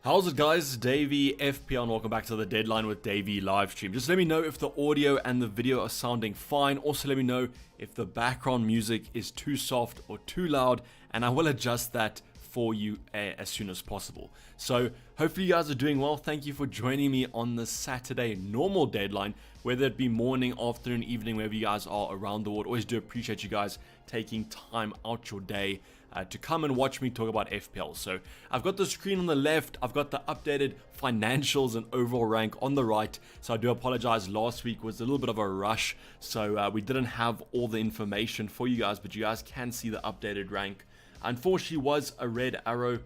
How's it guys, Davey FPL and welcome back to the Deadline with Davey live stream. Just let me know if the audio and the video are sounding fine. Also let me know if the background music is too soft or too loud, and I will adjust that for you as soon as possible. So hopefully you guys are doing well. Thank you for joining me on the Saturday normal deadline, whether it be morning, afternoon, evening, wherever you guys are around the world. Always do appreciate you guys taking time out your day to come and watch me talk about FPL. So I've got the screen on the left, I've got the updated financials and overall rank on the right. So I do apologize, last week was a little bit of a rush, so we didn't have all the information for you guys, but you guys can see the updated rank. Unfortunately was a red arrow.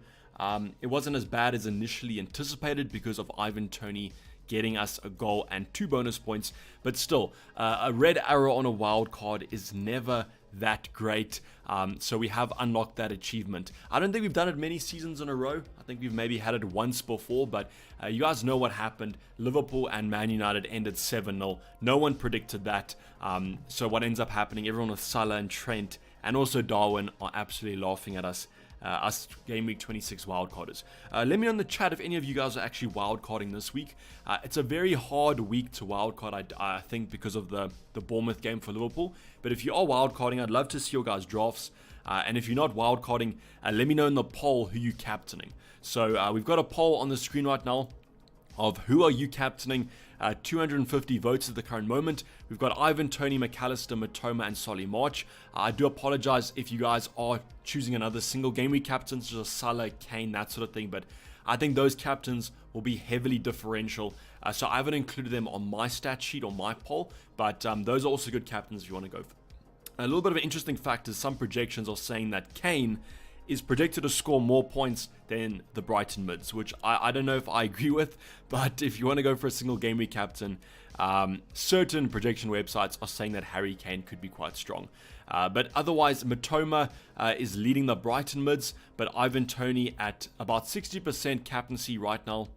It wasn't as bad as initially anticipated because of Ivan Toney getting us a goal and 2 bonus points, but still a red arrow on a wild card is never that great. So we have unlocked that achievement. I don't think we've done it many seasons in a row. I think we've maybe had it once before, but you guys know what happened. Liverpool and Man United ended 7-0. No one predicted that. So what ends up happening, everyone with Salah and Trent and also Darwin are absolutely laughing at us. Us game week 26 wildcarders. Let me know in the chat if any of you guys are actually wildcarding this week. It's a very hard week to wildcard, I think, because of the Bournemouth game for Liverpool. But if you are wildcarding, I'd love to see your guys' drafts. And if you're not wildcarding, let me know in the poll who you're captaining. So we've got a poll on the screen right now of who are you captaining. 250 votes at the current moment. We've got Ivan, Toney, McAllister, Matoma, and Solly March. I do apologize if you guys are choosing another single game week captains, such as Salah, Kane, that sort of thing, but I think those captains will be heavily differential. So I haven't included them on my stat sheet or my poll, but those are also good captains if you want to go for. A little bit of an interesting fact is some projections are saying that Kane is predicted to score more points than the Brighton mids, which I don't know if I agree with, but if you want to go for a single game week captain, certain projection websites are saying that Harry Kane could be quite strong. But otherwise, Matoma is leading the Brighton mids, but Ivan Toney at about 60% captaincy right now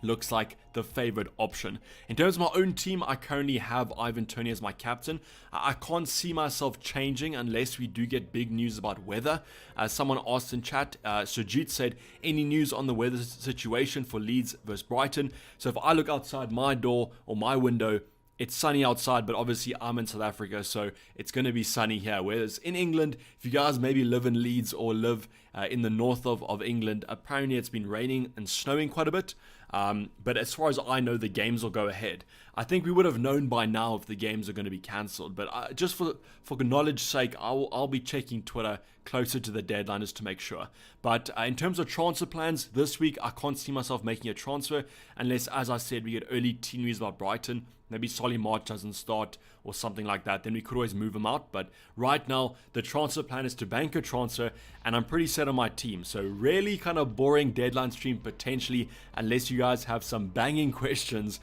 looks like the favored option. In terms of my own team, I currently have Ivan Toney as my captain. I can't see myself changing unless we do get big news about weather. Someone asked in chat, Sujit said, any news on the weather situation for Leeds versus Brighton? So if I look outside my door or my window, it's sunny outside, but obviously I'm in South Africa, so it's going to be sunny here. Whereas in England, if you guys maybe live in Leeds or live in the north of England, apparently it's been raining and snowing quite a bit. But as far as I know, the games will go ahead. I think we would have known by now if the games are going to be cancelled. But just for knowledge's sake, I'll be checking Twitter closer to the deadline just to make sure. But in terms of transfer plans, this week I can't see myself making a transfer unless, as I said, we get early team news about Brighton. Maybe Solly March doesn't start or something like that. Then we could always move him out. But right now, the transfer plan is to bank a transfer, and I'm pretty set on my team. So really kind of boring deadline stream potentially, unless you guys have some banging questions,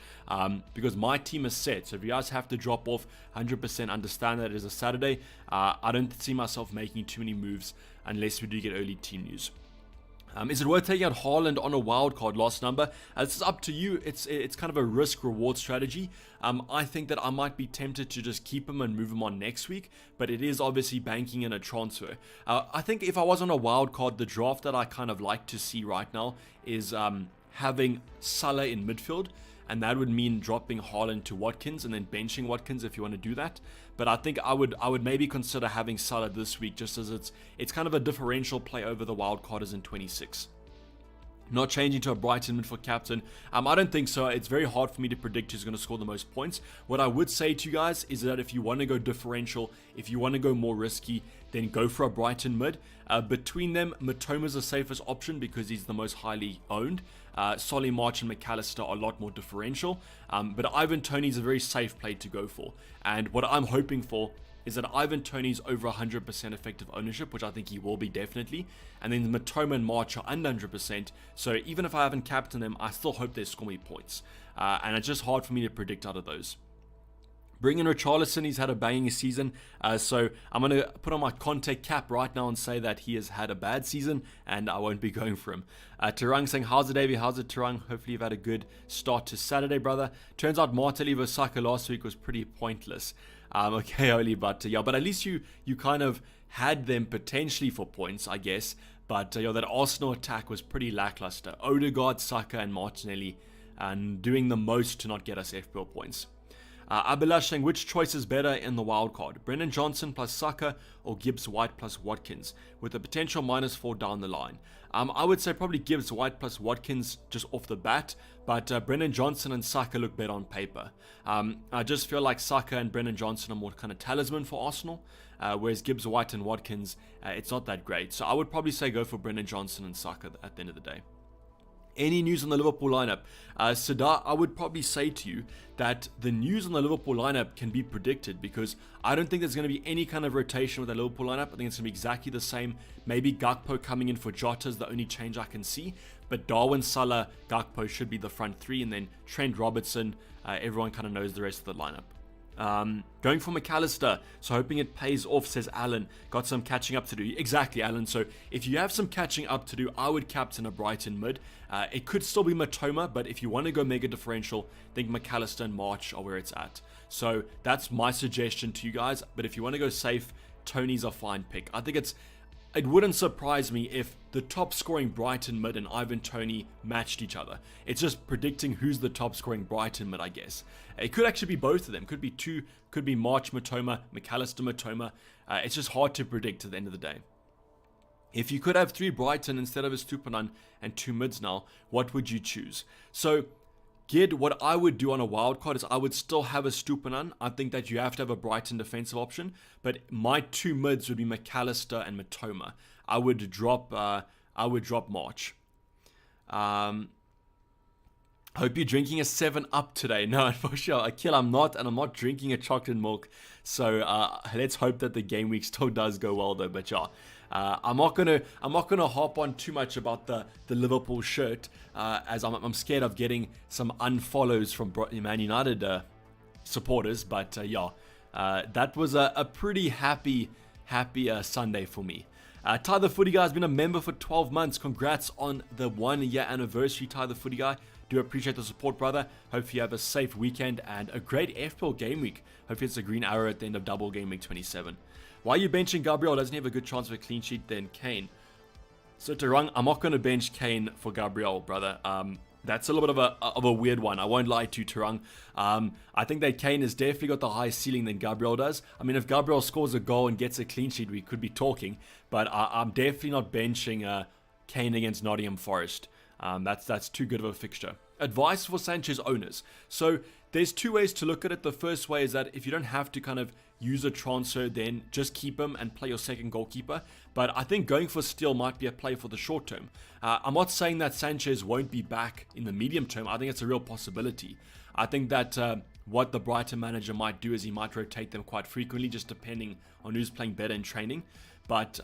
because my team is set. So if you guys have to drop off, 100% understand that it is a Saturday. I don't see myself making too many moves unless we do get early team news. Is it worth taking out Haaland on a wildcard last number? This is up to you. It's kind of a risk-reward strategy. I think that I might be tempted to just keep him and move him on next week, but it is obviously banking in a transfer. I think if I was on a wildcard, the draft that I kind of like to see right now is having Salah in midfield, and that would mean dropping Haaland to Watkins and then benching Watkins if you want to do that. But I think I would maybe consider having Salah this week, just as it's kind of a differential play over the wildcarders in 26. Not changing to a Brighton mid for captain. I don't think so. It's very hard for me to predict who's going to score the most points. What I would say to you guys is that if you want to go differential, if you want to go more risky, then go for a Brighton mid. Between them, Matoma's the safest option because he's the most highly owned. Solly March and McAllister are a lot more differential. But Ivan Toney's a very safe play to go for. And what I'm hoping for is that Ivan Toney's over 100% effective ownership, which I think he will be definitely. And then Matoma and March are under 100%. So even if I haven't captained them, I still hope they score me points. And it's just hard for me to predict out of those. Bring in Richarlison, he's had a banging season, so I'm going to put on my Conte cap right now and say that he has had a bad season, and I won't be going for him. Tarang saying, how's it, Davey? How's it, Tarang? Hopefully you've had a good start to Saturday, brother. Turns out Martelli vs Saka last week was pretty pointless. Okay, Oli, but yeah, but at least you kind of had them potentially for points, I guess. But that Arsenal attack was pretty lackluster. Odegaard, Saka, and Martinelli and doing the most to not get us FPL points. Abhilash saying, which choice is better in the wildcard? Brennan Johnson plus Saka or Gibbs White plus Watkins with a potential -4 down the line? I would say probably Gibbs White plus Watkins just off the bat, but Brennan Johnson and Saka look better on paper. I just feel like Saka and Brennan Johnson are more kind of talisman for Arsenal, whereas Gibbs White and Watkins, it's not that great. So I would probably say go for Brennan Johnson and Saka at the end of the day. Any news on the Liverpool lineup? Sadar, I would probably say to you that the news on the Liverpool lineup can be predicted because I don't think there's going to be any kind of rotation with the Liverpool lineup. I think it's going to be exactly the same. Maybe Gakpo coming in for Jota is the only change I can see. But Darwin, Salah, Gakpo should be the front three. And then Trent, Robertson, everyone kind of knows the rest of the lineup. Going for McAllister, so hoping it pays off, says Alan. Got some catching up to do. Exactly, Alan. So if you have some catching up to do, I would captain a Brighton mid. It could still be Matoma, but if you want to go mega differential, I think McAllister and March are where it's at. So that's my suggestion to you guys. But if you want to go safe, Tony's a fine pick. I think it wouldn't surprise me if the top scoring Brighton mid and Ivan Toney matched each other. It's just predicting who's the top scoring Brighton mid, I guess. It could actually be both of them. Could be two, could be March Matoma, McAllister Matoma. It's just hard to predict at the end of the day. If you could have 3 Brighton instead of a Stupinan and 2 mids now, what would you choose? So, Gid, what I would do on a wild card is I would still have a Stupinan. I think that you have to have a Brighton defensive option, but my 2 mids would be McAllister and Matoma. I would drop March. Hope you're drinking a 7-Up today. No, for sure, Akil, I'm not, and I'm not drinking a chocolate milk. So let's hope that the game week still does go well, though. But yeah, I'm not gonna hop on too much about the Liverpool shirt, as I'm scared of getting some unfollows from Man United supporters. But yeah, that was a pretty happy Sunday for me. Ty the Footy Guy has been a member for 12 months. Congrats on the 1-year anniversary, Ty the Footy Guy. Do appreciate the support, brother. Hope you have a safe weekend and a great FPL game week. Hope it's a green arrow at the end of double game week 27. Why are you benching Gabriel? Doesn't he have a good chance of a clean sheet than Kane? So Tarang, I'm not going to bench Kane for Gabriel, brother. That's a little bit of a weird one. I won't lie to you, Tarang. I think that Kane has definitely got the higher ceiling than Gabriel does. I mean, if Gabriel scores a goal and gets a clean sheet, we could be talking. But I'm definitely not benching Kane against Nottingham Forest. That's too good of a fixture. Advice for Sanchez owners. So there's 2 ways to look at it. The first way is that if you don't have to kind of use a transfer, then just keep him and play your second goalkeeper. But I think going for steal might be a play for the short term. I'm not saying that Sanchez won't be back in the medium term. I think it's a real possibility. I think that what the Brighton manager might do is he might rotate them quite frequently, just depending on who's playing better in training. But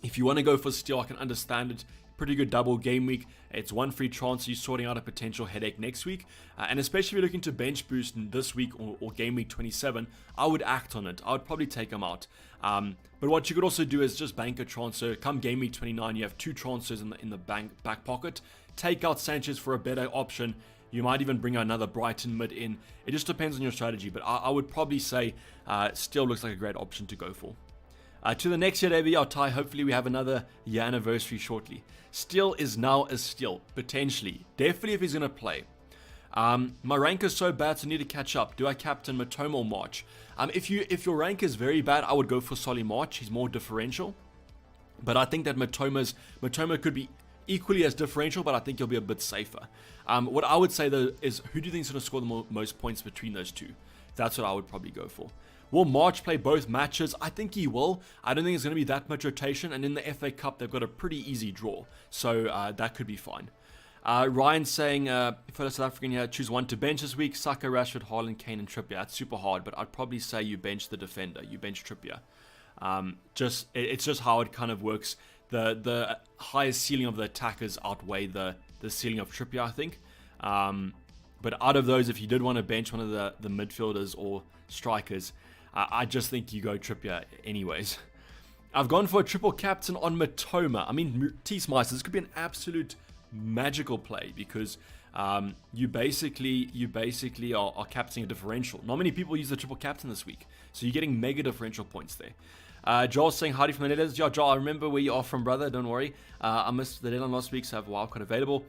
if you want to go for steal, I can understand it. Pretty good double game week. It's 1 free transfer. You're sorting out a potential headache next week. And especially if you're looking to bench boost in this week or game week 27, I would act on it. I would probably take them out. But what you could also do is just bank a transfer. Come game week 29, you have 2 transfers in the back pocket. Take out Sanchez for a better option. You might even bring another Brighton mid in. It just depends on your strategy. But I would probably say still looks like a great option to go for. To the next year, David, Ty, hopefully we have another year anniversary shortly. Steele is now a steal, potentially. Definitely if he's going to play. My rank is so bad, so I need to catch up. Do I captain Matoma or March? If your rank is very bad, I would go for Solly March. He's more differential. But I think that Matoma could be equally as differential, but I think he'll be a bit safer. What I would say, though, is who do you think is going to score the most points between those two? That's what I would probably go for. Will March play both matches? I think he will. I don't think there's going to be that much rotation. And in the FA Cup, they've got a pretty easy draw. So that could be fine. Ryan saying, fellow South African here, choose one to bench this week. Saka, Rashford, Haaland, Kane, and Trippier. That's super hard, but I'd probably say you bench the defender. You bench Trippier. It's just how it kind of works. The highest ceiling of the attackers outweigh the ceiling of Trippier, I think. But out of those, if you did want to bench one of the midfielders or strikers, I just think you go Trippier anyways. I've gone for a triple captain on Matoma. I mean, T-Smice, this could be an absolute magical play because you basically are captaining a differential. Not many people use the triple captain this week, so you're getting mega differential points there. Joel saying howdy from the Netherlands. Yeah, Joel, I remember where you are from, brother. Don't worry. I missed the deadline last week, so I have a wildcard available.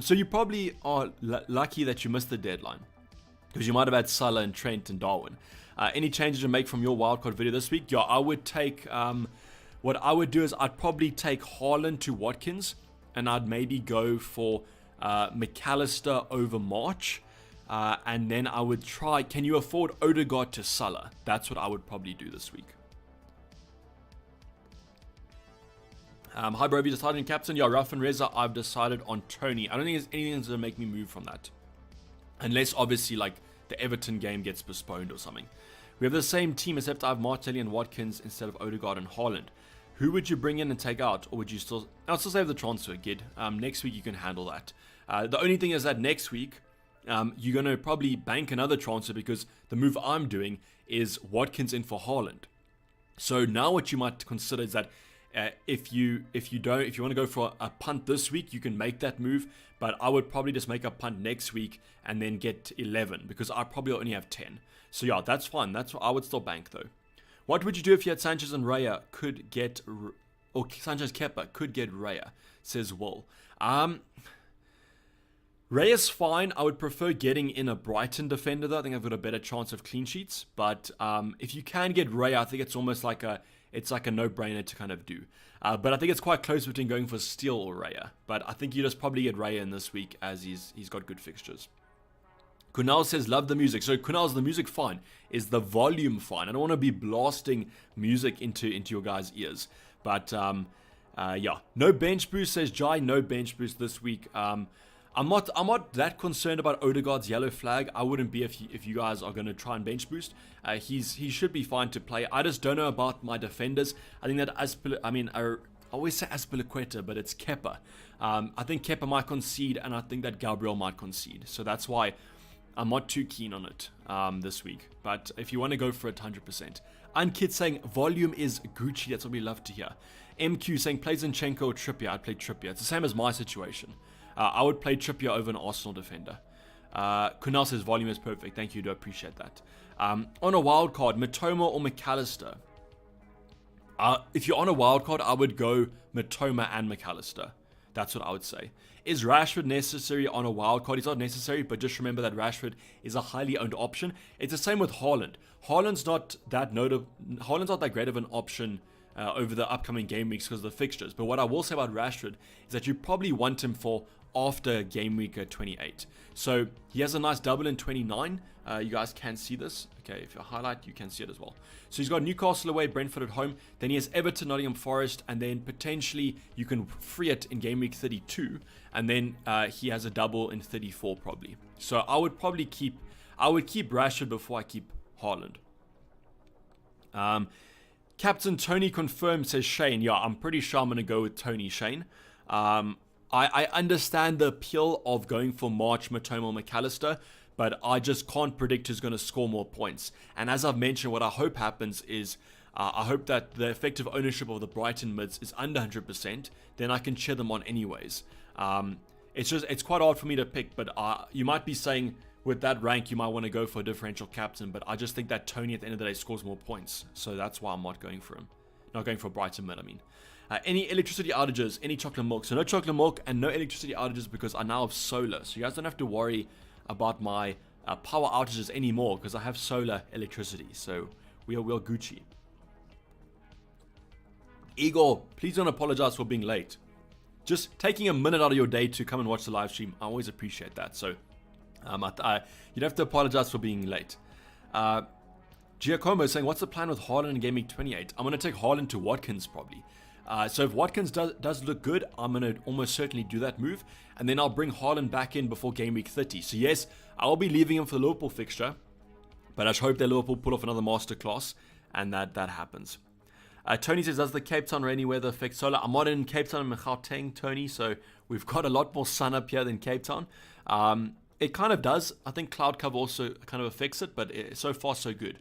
So you probably are lucky that you missed the deadline, because you might have had Salah and Trent and Darwin. Any changes to make from your wildcard video this week? Yeah, I would take... what I would do is I'd probably take Haaland to Watkins, and I'd maybe go for McAllister over March. And then I would try... Can you afford Odegaard to Salah? That's what I would probably do this week. Hi, bro. Have you decided on captain? Yeah, Ralph and Reza, I've decided on Tony. I don't think there's anything that's going to make me move from that. Unless, obviously, like, the Everton game gets postponed or something. We have the same team, except I have Martinelli and Watkins instead of Odegaard and Haaland. Who would you bring in and take out? Or would you still... I'll still save the transfer, Gid. Next week, you can handle that. The only thing is that next week, you're going to probably bank another transfer, because the move I'm doing is Watkins in for Haaland. So now what you might consider is that if you want to go for a punt this week, you can make that move, but I would probably just make a punt next week and then get 11, because I probably only have 10. So yeah, that's fine. That's what I would still bank though. What would you do if you had Sanchez and Raya could get, or Sanchez Kepa could get Raya? Says Will. Raya's fine. I would prefer getting in a Brighton defender though. I think I've got a better chance of clean sheets. But if you can get Raya, I think it's almost like a no-brainer to kind of do. But I think it's quite close between going for Steele or Raya. But I think you just probably get Raya in this week, as he's got good fixtures. Kunal says, love the music. So Kunal's the music fine? Is the volume fine? I don't want to be blasting music into your guys' ears. But yeah, no bench boost, says Jai. No bench boost this week. I'm not that concerned about Odegaard's yellow flag. I wouldn't be if you guys are going to try and bench boost. He should be fine to play. I just don't know about my defenders. I think that I always say Azpilicueta, but it's Kepa. I think Kepa might concede, and I think that Gabriel might concede. So that's why I'm not too keen on it this week. But if you want to go for it, 100%. Unkid saying volume is Gucci. That's what we love to hear. MQ saying plays Zinchenko or Trippier. I'd play Trippier. It's the same as my situation. I would play Trippier over an Arsenal defender. Kunal says volume is perfect. Thank you. Do appreciate that. On a wild card, Matoma or McAllister? If you're on a wild card, I would go Matoma and McAllister. That's what I would say. Is Rashford necessary on a wild card? He's not necessary, but just remember that Rashford is a highly owned option. It's the same with Haaland. Haaland's not that great of an option over the upcoming game weeks because of the fixtures. But what I will say about Rashford is that you probably want him for after game week 28. So he has a nice double in 29. You guys can see this. Okay, if you highlight, you can see it as well. So he's got Newcastle away, Brentford at home. Then he has Everton, Nottingham Forest, and then potentially you can free it in game week 32. And then he has a double in 34 probably. So I would probably keep Rashford before I keep Haaland. Captain Tony confirmed, says Shane. Yeah, I'm pretty sure I'm going to go with Tony Shane. I understand the appeal of going for March, Matoma, McAllister, but I just can't predict who's going to score more points. And as I've mentioned, what I hope happens is I hope that the effective ownership of the Brighton mids is under 100%. Then I can cheer them on anyways. It's quite hard for me to pick, but you might be saying with that rank you might want to go for a differential captain, but I just think that Tony at the end of the day scores more points. So that's why I'm not going for him. Not going for Brighton mid, I mean. Any electricity outages, any chocolate milk. So no chocolate milk and no electricity outages because I now have solar. So you guys don't have to worry about my power outages anymore because I have solar electricity. So we are Gucci. Igor, please don't apologize for being late. Just taking a minute out of your day to come and watch the live stream. I always appreciate that. So you'd have to apologize for being late. Giacomo is saying, what's the plan with Haaland in game week 28? I'm going to take Haaland to Watkins probably. So if Watkins does look good, I'm going to almost certainly do that move. And then I'll bring Haaland back in before game week 30. So yes, I'll be leaving him for the Liverpool fixture. But I just hope that Liverpool pull off another masterclass. And that happens. Tony says, does the Cape Town rainy weather affect solar? I'm not in Cape Town, I'm in Gauteng, Tony. So we've got a lot more sun up here than Cape Town. It kind of does. I think cloud cover also kind of affects it. But so far, so good.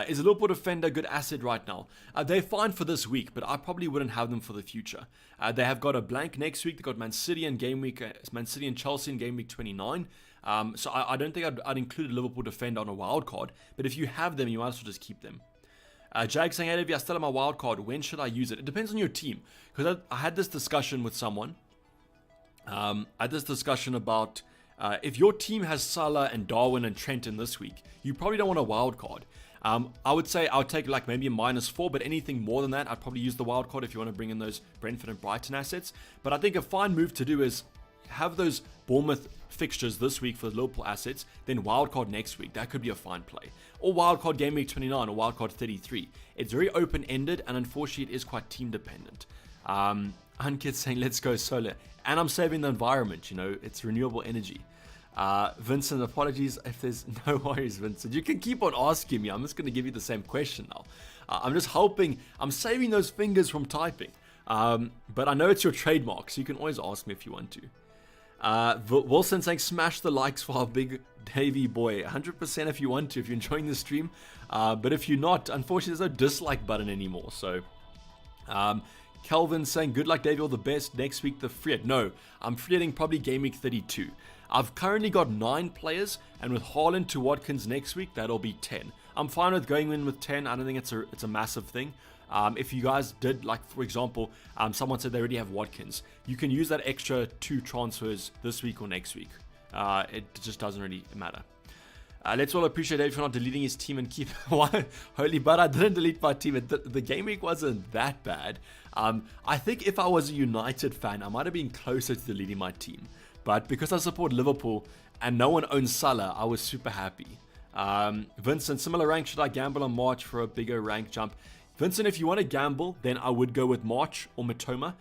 Is a Liverpool defender a good asset right now? They're fine for this week, but I probably wouldn't have them for the future. They have got a blank next week. They've got Man City and Chelsea in game week 29. So I don't think I'd include a Liverpool defender on a wild card. But if you have them, you might as well just keep them. Jag saying, hey, Davey, I still have my wild card. When should I use it? It depends on your team. Because I had this discussion with someone. I had this discussion about if your team has Salah and Darwin and Trenton this week, you probably don't want a wild card. I would say I would take like maybe a -4, but anything more than that, I'd probably use the wild card if you want to bring in those Brentford and Brighton assets. But I think a fine move to do is have those Bournemouth fixtures this week for the Liverpool assets, then wildcard next week. That could be a fine play. Or wildcard game week 29 or wildcard 33. It's very open-ended, and unfortunately it is quite team-dependent. Unkid's saying, let's go solar. And I'm saving the environment, you know, it's renewable energy. Vincent, apologies if there's no worries, Vincent. You can keep on asking me. I'm just going to give you the same question now. I'm just hoping, I'm saving those fingers from typing. But I know it's your trademark, so you can always ask me if you want to. Wilson saying, smash the likes for our big Davey boy. 100% if you want to, if you're enjoying the stream. But if you're not, unfortunately, there's no dislike button anymore. So, Kelvin saying, good luck, Davey, all the best. Next week, the Friet. No, I'm Frieting probably game week 32. I've currently got 9 players, and with Haaland to Watkins next week, that'll be 10. I'm fine with going in with 10. I don't think it's a massive thing. If you guys did, like, for example, someone said they already have Watkins, you can use that extra 2 transfers this week or next week. It just doesn't really matter. Let's all appreciate Dave for not deleting his team and keep... Holy, but I didn't delete my team. The game week wasn't that bad. I think if I was a United fan, I might have been closer to deleting my team. But because I support Liverpool and no one owns Salah, I was super happy. Vincent, similar rank. Should I gamble on March for a bigger rank jump? Vincent, if you want to gamble, then I would go with March or Matoma.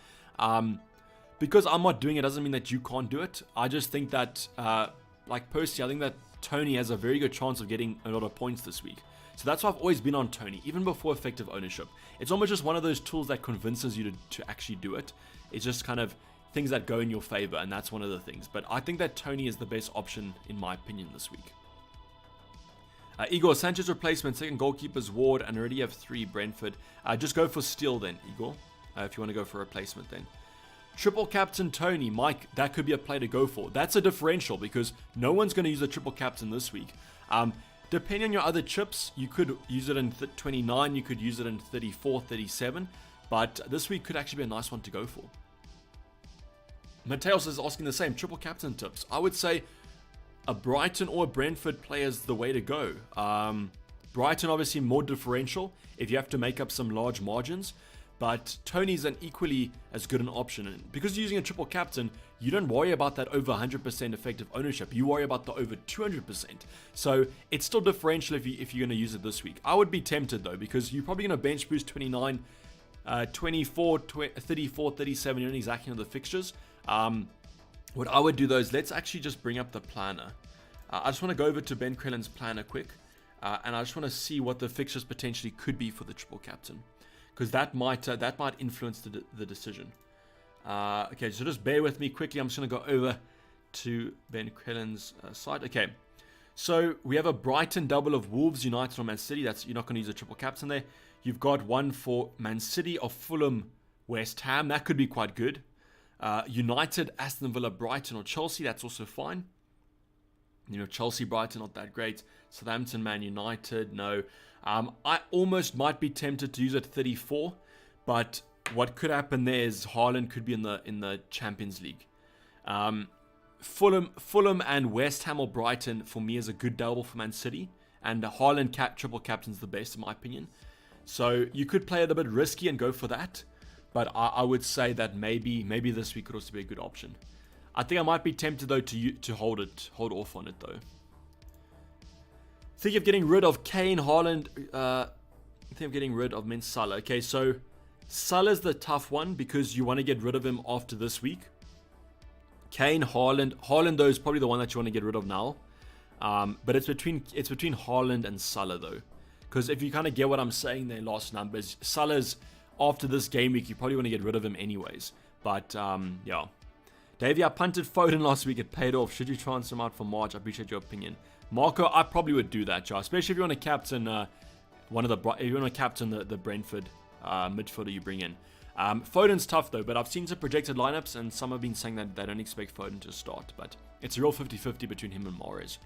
Because I'm not doing it doesn't mean that you can't do it. I just think that, like Percy, I think that Tony has a very good chance of getting a lot of points this week. So that's why I've always been on Tony, even before effective ownership. It's almost just one of those tools that convinces you to actually do it. It's just kind of things that go in your favor, and that's one of the things. But I think that Tony is the best option, in my opinion, this week. Igor, Sanchez replacement, second goalkeeper's Ward, and already have 3 Brentford. Just go for Steele then, Igor, if you want to go for a replacement then. Triple captain Tony, Mike, that could be a play to go for. That's a differential because no one's going to use a triple captain this week. Depending on your other chips, you could use it in 29, you could use it in 34, 37, but this week could actually be a nice one to go for. Mateos is asking the same, triple captain tips. I would say a Brighton or a Brentford player is the way to go. Brighton obviously more differential if you have to make up some large margins, but Tony's an equally as good an option. And because you're using a triple captain, you don't worry about that over 100% effective ownership. You worry about the over 200%. So it's still differential if you're going to use it this week. I would be tempted though, because you're probably going to bench boost 29, 24, 34, 37. You don't exactly know the fixtures. What I would do though is let's actually just bring up the planner. I just want to go over to Ben Crellin's planner quick, and I just want to see what the fixtures potentially could be for the triple captain, because that might influence the decision. Okay, so just bear with me quickly. I'm just going to go over to Ben Crellin's site. Okay, so we have a Brighton double of Wolves, United, or Man City. You're not going to use a triple captain there. You've got one for Man City or Fulham, West Ham. That could be quite good. United, Aston Villa, Brighton, or Chelsea. That's also fine. You know, Chelsea, Brighton, not that great. Southampton, Man United, no. I almost might be tempted to use it 34, but what could happen there is Haaland could be in the Champions League. Fulham and West Ham or Brighton for me is a good double for Man City, and the Haaland triple captain's the best in my opinion. So you could play it a bit risky and go for that. But I would say that maybe this week could also be a good option. I think I might be tempted though to hold off on it though. Think of getting rid of Kane, Haaland. Think of getting rid of Salah. Okay, so Salah's the tough one because you want to get rid of him after this week. Kane, Haaland though is probably the one that you want to get rid of now. But it's between Haaland and Salah though, because if you kind of get what I'm saying, their last numbers, Salah's. After this game week, you probably want to get rid of him anyways. But, yeah. Davey, I punted Foden last week. It paid off. Should you transfer him out for March? I appreciate your opinion. Marco, I probably would do that, Joe. Especially if you want to captain the Brentford midfielder you bring in. Foden's tough, though. But I've seen some projected lineups, and some have been saying that they don't expect Foden to start. But it's a real 50-50 between him and Mahrez.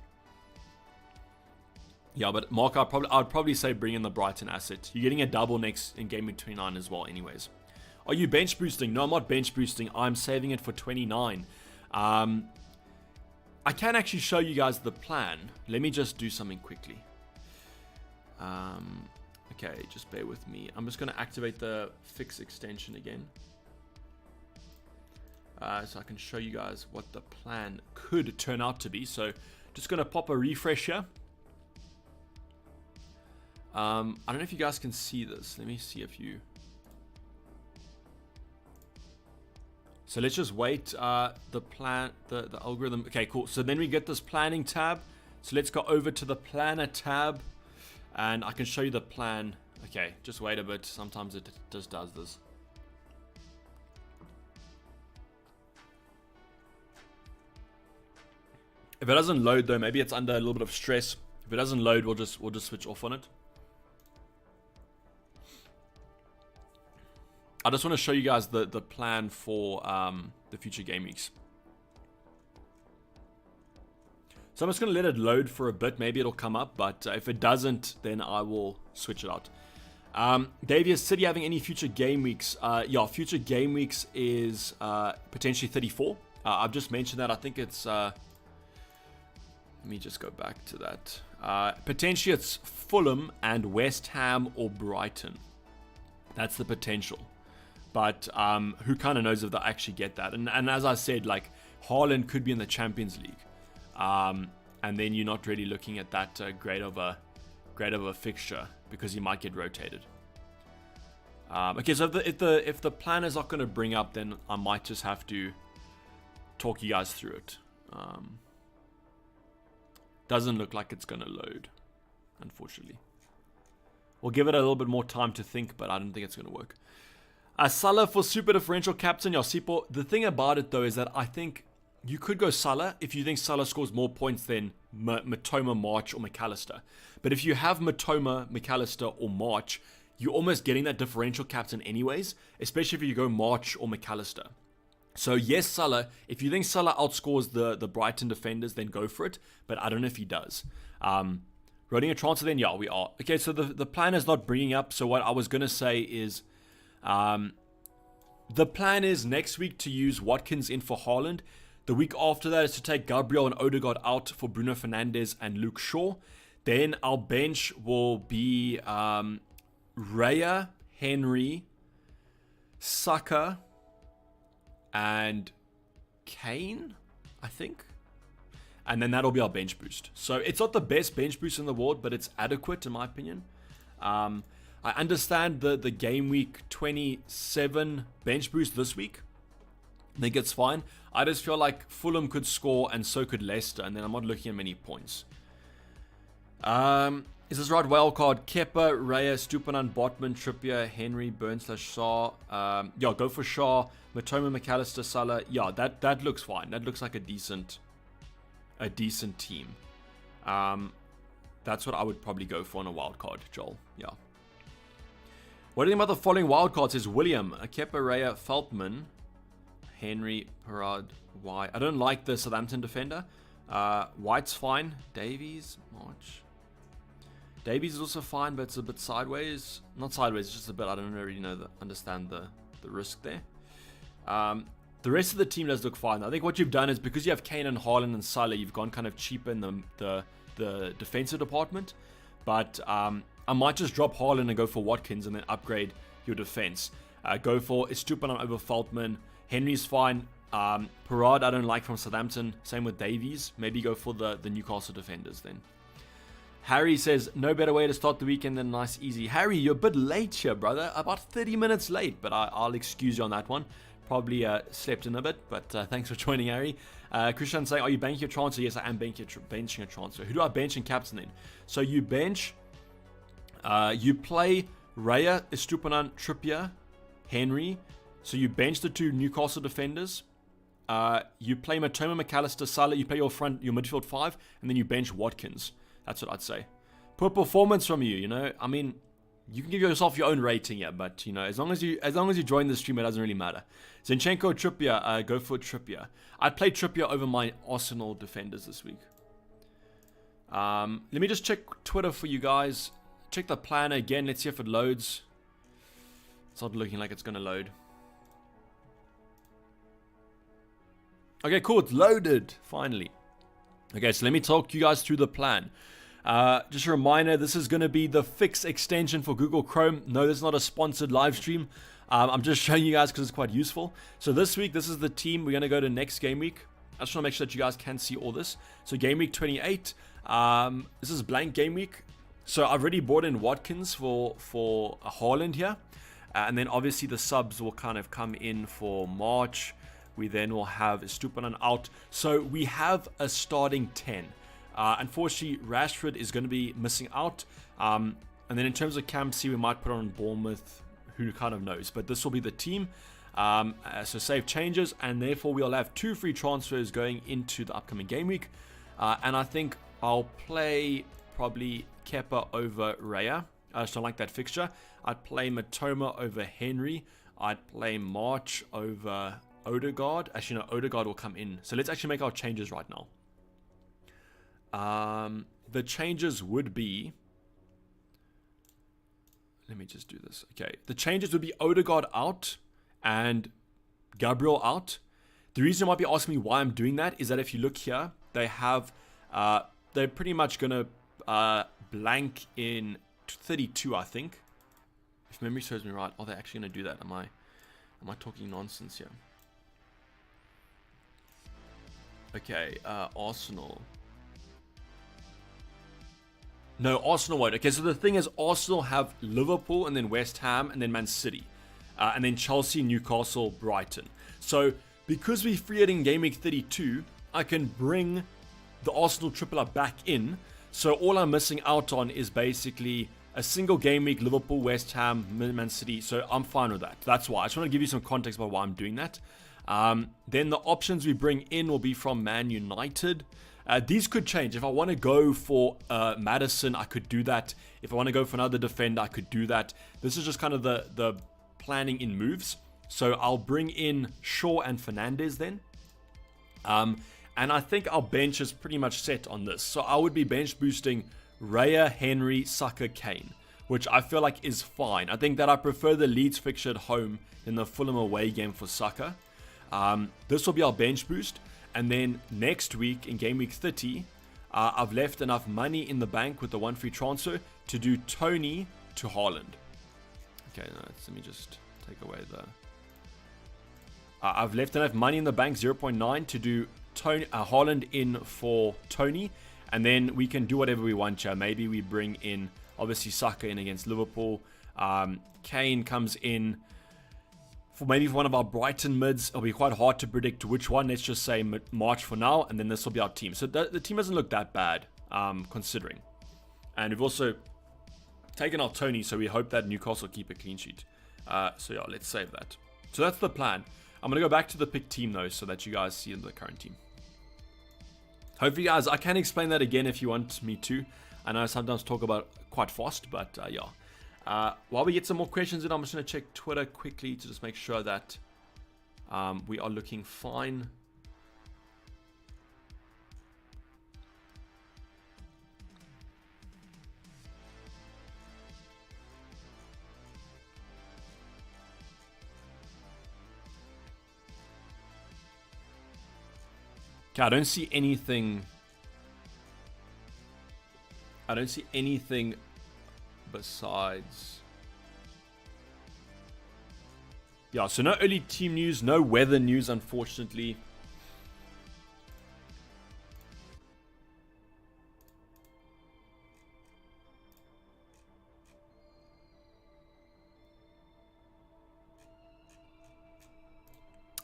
Yeah, but Mark, I'd probably say bring in the Brighton asset. You're getting a double next in game week 29 as well anyways. Are you bench boosting? No, I'm not bench boosting. I'm saving it for 29. I can actually show you guys the plan. Let me just do something quickly. Okay, just bear with me. I'm just going to activate the fix extension again. So I can show you guys what the plan could turn out to be. So just going to pop a refresh here. I don't know if you guys can see this. Let me see if you... So let's just wait. The plan, the algorithm. Okay, cool. So then we get this planning tab. So let's go over to the planner tab. And I can show you the plan. Okay, just wait a bit. Sometimes it just does this. If it doesn't load though, maybe it's under a little bit of stress. If it doesn't load, we'll just switch off on it. I just want to show you guys the plan for the future game weeks. So I'm just going to let it load for a bit. Maybe it'll come up, but if it doesn't, then I will switch it out. Davey, is City having any future game weeks? Yeah, future game weeks is potentially 34. I've just mentioned that. I think it's... let me just go back to that. Potentially it's Fulham and West Ham or Brighton. That's the potential. But who kind of knows if they'll actually get that? And as I said, like Haaland could be in the Champions League, and then you're not really looking at that great of a fixture because he might get rotated. Okay, so if the plan is not going to bring up, then I might just have to talk you guys through it. Doesn't look like it's going to load, unfortunately. We'll give it a little bit more time to think, but I don't think it's going to work. Salah for super differential captain, Yosipo. The thing about it though is that I think you could go Salah if you think Salah scores more points than Matoma, March, or McAllister. But if you have Matoma, McAllister, or March, you're almost getting that differential captain anyways, especially if you go March or McAllister. So yes, Salah, if you think Salah outscores the Brighton defenders, then go for it. But I don't know if he does. Running a transfer then? Yeah, we are. Okay, so the plan is not bringing up. So what I was going to say is... the plan is next week to use Watkins in for Haaland. The week after that is to take Gabriel and Odegaard out for Bruno Fernandes and Luke Shaw. Then our bench will be Raya, Henry, Saka, and Kane, I think. And then that'll be our bench boost. So it's not the best bench boost in the world, but it's adequate in my opinion. I understand the game week 27 bench boost this week. I think it's fine. I just feel like Fulham could score and so could Leicester, and then I'm not looking at many points. Is this right? Wildcard, Kepa, Raya, Stupinan, Botman, Trippier, Henry, Burns / Shaw. Yeah, go for Shaw, Matoma, McAllister, Salah. Yeah, that looks fine. That looks like a decent team. That's what I would probably go for on a wildcard, Joel. Yeah. What do you think about the following wildcards? Is William, Kepa, Raya, Feltman, Henry, Parad, White. I don't like the Southampton defender. White's fine. Davies, March. Davies is also fine, but it's a bit sideways. Not sideways, just a bit. I don't really understand the risk there. The rest of the team does look fine. I think what you've done is because you have Kane and Haaland and Salah, you've gone kind of cheaper in the defensive department. But I might just drop Haaland and go for Watkins and then upgrade your defense. Go for Estupinan over Feltman. Henry's fine. Parad I don't like from Southampton. Same with Davies. Maybe go for the Newcastle defenders then. Harry says, no better way to start the weekend than nice easy. Harry, you're a bit late here, brother. About 30 minutes late, but I'll excuse you on that one. Probably slept in a bit, but thanks for joining, Harry. Christian saying, are you benching your transfer? Yes, I am benching a transfer. Who do I bench and captain then? So you bench, you play Raya, Estupinan, Trippier, Henry. So you bench the two Newcastle defenders. You play Matoma, McAllister, Salah. You play your midfield five, and then you bench Watkins. That's what I'd say. Poor performance from you, you know. I mean, you can give yourself your own rating here, but you know, as long as you join the stream, it doesn't really matter. Zinchenko, Trippier, go for Trippier. I'd play Trippier over my Arsenal defenders this week. Let me just check Twitter for you guys. Check the planner again. Let's see if it loads. It's not looking like it's going to load. Okay, cool. It's loaded. Finally. Okay, so let me talk you guys through the plan. Just a reminder, this is going to be the Fix extension for Google Chrome. No, this is not a sponsored live stream. I'm just showing you guys because it's quite useful. So this week, this is the team. We're going to go to next game week. I just want to make sure that you guys can see all this. So game week 28. This is blank game week. So I've already brought in Watkins for Haaland here. And then obviously the subs will kind of come in for March. We then will have Stupinan out. So we have a starting 10. Unfortunately, Rashford is going to be missing out. And then in terms of Captaincy, we might put on Bournemouth. Who kind of knows? But this will be the team. So save changes. And therefore, we'll have 2 free transfers going into the upcoming game week. And I think I'll play probably Kepa over Raya. I just don't like that fixture. I'd play Matoma over Henry. I'd play March over Odegaard. Actually, no, Odegaard will come in. So let's actually make our changes right now. The changes would be... Let me just do this. Okay. The changes would be Odegaard out and Gabriel out. The reason you might be asking me why I'm doing that is that if you look here, they have... they're pretty much going to blank in 32, I think. If memory serves me right. Are they actually going to do that? Am I talking nonsense here? Okay, Arsenal. No, Arsenal won't. Okay, so the thing is, Arsenal have Liverpool and then West Ham and then Man City. And then Chelsea, Newcastle, Brighton. So, because we're free in game week 32, I can bring the Arsenal triple up back in. So, all I'm missing out on is basically a single game week, Liverpool, West Ham, Man City. So, I'm fine with that. That's why. I just want to give you some context about why I'm doing that. Then the options we bring in will be from Man United. These could change. If I want to go for Madison, I could do that. If I want to go for another defender, I could do that. This is just kind of the planning in moves. So I'll bring in Shaw and Fernandes then. And I think our bench is pretty much set on this. So I would be bench boosting Raya, Henry, Saka, Kane, which I feel like is fine. I think that I prefer the Leeds fixture at home than the Fulham away game for Saka. This will be our bench boost. And then next week, in game week 30, I've left enough money in the bank with the 1 free transfer to do Tony to Haaland. Okay, no, let me just take away the... I've left enough money in the bank, 0.9, to do Haaland in for Tony. And then we can do whatever we want here. Maybe we bring in, obviously, Saka in against Liverpool. Kane comes in... For maybe for one of our Brighton mids. It'll be quite hard to predict which one. Let's just say March for now, and then this will be our team. So the team doesn't look that bad, considering. And we've also taken out Tony, so we hope that Newcastle keep a clean sheet. So yeah, let's save that. So that's the plan. I'm going to go back to the pick team, though, so that you guys see the current team. Hopefully, guys, I can explain that again if you want me to. I know I sometimes talk about quite fast, but yeah. While we get some more questions in, I'm just going to check Twitter quickly to just make sure that we are looking fine. Okay, I don't see anything. Besides, yeah, so no early team news, no weather news, unfortunately.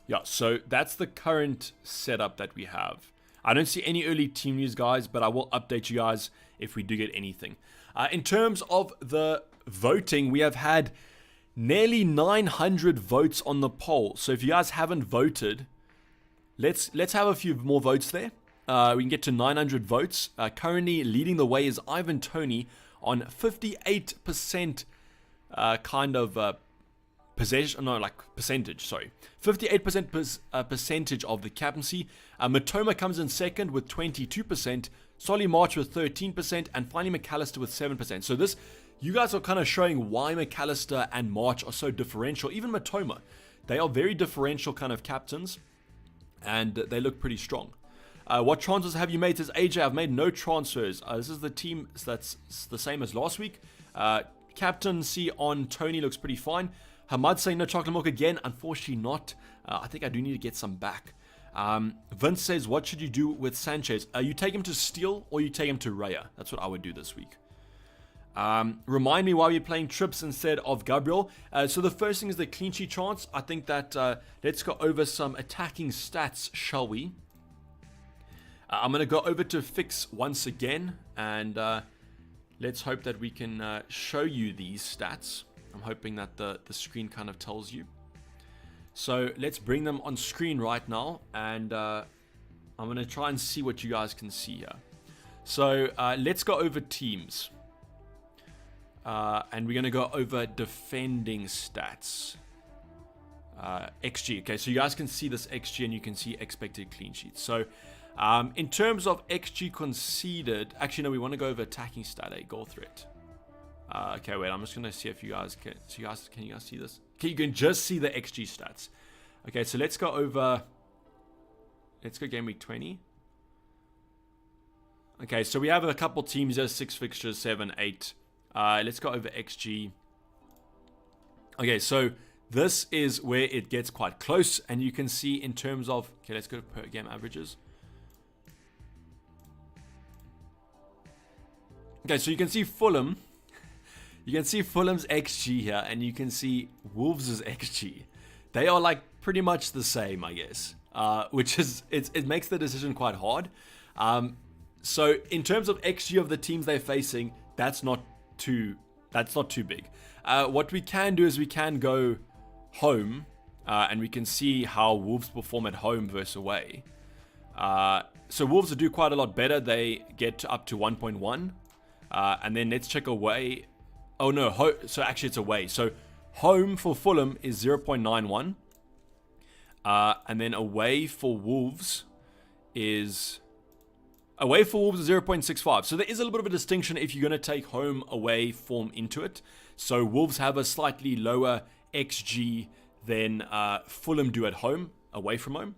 Yeah, so that's the current setup that we have. I don't see any early team news, guys, but I will update you guys if we do get anything. In terms of the voting, we have had nearly 900 votes on the poll. So if you guys haven't voted, let's have a few more votes there. We can get to 900 votes. Currently leading the way is percentage, sorry. 58% percentage of the captaincy. Matoma comes in second with 22%, Solly March with 13%, and finally McAllister with 7%. So this, you guys are kind of showing why McAllister and March are so differential. Even Matoma, they are very differential kind of captains, and they look pretty strong. What transfers have you made? Says AJ, I've made no transfers. This is the team that's the same as last week. Captaincy on Tony looks pretty fine. Hamad saying no chocolate milk again. Unfortunately not. I think I do need to get some back. Vince says, what should you do with Sanchez? You take him to Steele or you take him to Raya. That's what I would do this week. Remind me why we're playing Trips instead of Gabriel. So the first thing is the clean sheet chance. I think that let's go over some attacking stats, shall we? I'm going to go over to Fix once again, and let's hope that we can show you these stats. I'm hoping that the screen kind of tells you. So let's bring them on screen right now, and I'm going to try and see what you guys can see here. So let's go over teams. And we're going to go over defending stats. XG. Okay, so you guys can see this XG and you can see expected clean sheets. So in terms of XG conceded, actually no, we want to go over attacking stat, goal threat. Okay, wait, I'm just going to see if you guys can. So can you guys see this? Okay, you can just see the XG stats. Okay, so let's go over. Let's go game week 20. Okay, so we have a couple teams. There's 6 fixtures, 7, 8. Let's go over XG. Okay, so this is where it gets quite close, and you can see in terms of, okay, let's go to per game averages. Okay, so you can see Fulham. You can see Fulham's XG here, and you can see Wolves' XG. They are like pretty much the same, I guess, which is, it makes the decision quite hard. So in terms of XG of the teams they're facing, that's not too big. What we can do is we can go home, and we can see how Wolves perform at home versus away. So Wolves do quite a lot better. They get up to 1.1, and then let's check away. Oh no, so actually it's away. So home for Fulham is 0.91, and then away for Wolves is 0.65. So there is a little bit of a distinction if you're going to take home away form into it. So Wolves have a slightly lower XG than Fulham do at home, away from home.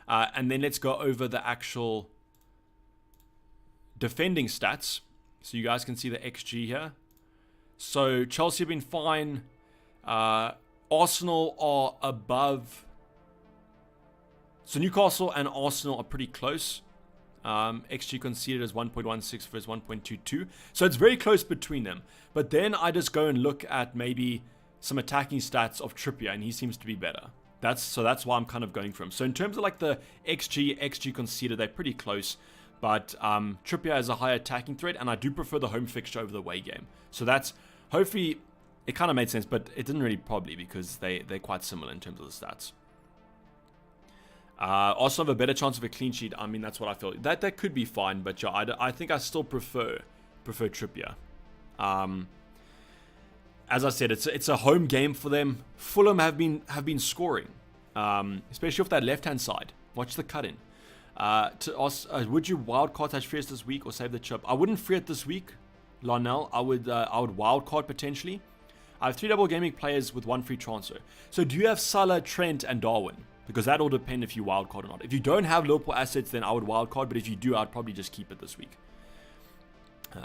And then let's go over the actual defending stats. So you guys can see the XG here. So Chelsea have been fine. Arsenal are above. So Newcastle and Arsenal are pretty close. XG conceded as 1.16 versus 1.22. So it's very close between them. But then I just go and look at maybe some attacking stats of Trippier, and he seems to be better. That's why I'm kind of going for him. So in terms of like the XG conceded, they're pretty close. But Trippier has a higher attacking threat, and I do prefer the home fixture over the away game. So that's, hopefully, it kind of made sense, but it didn't really probably, because they're quite similar in terms of the stats. Also have a better chance of a clean sheet. I mean, that's what I feel. That could be fine, but yeah, I think I still prefer Trippier. As I said, it's a home game for them. Fulham have been scoring, especially off that left hand side. Watch the cut in. To ask, would you wildcard Freers this week or save the chip? I wouldn't free it this week, Lionel. I would wildcard potentially. I have 3 double gaming players with 1 free transfer. So do you have Salah, Trent, and Darwin? Because that'll depend if you wildcard or not. If you don't have Liverpool assets, then I would wildcard. But if you do, I'd probably just keep it this week.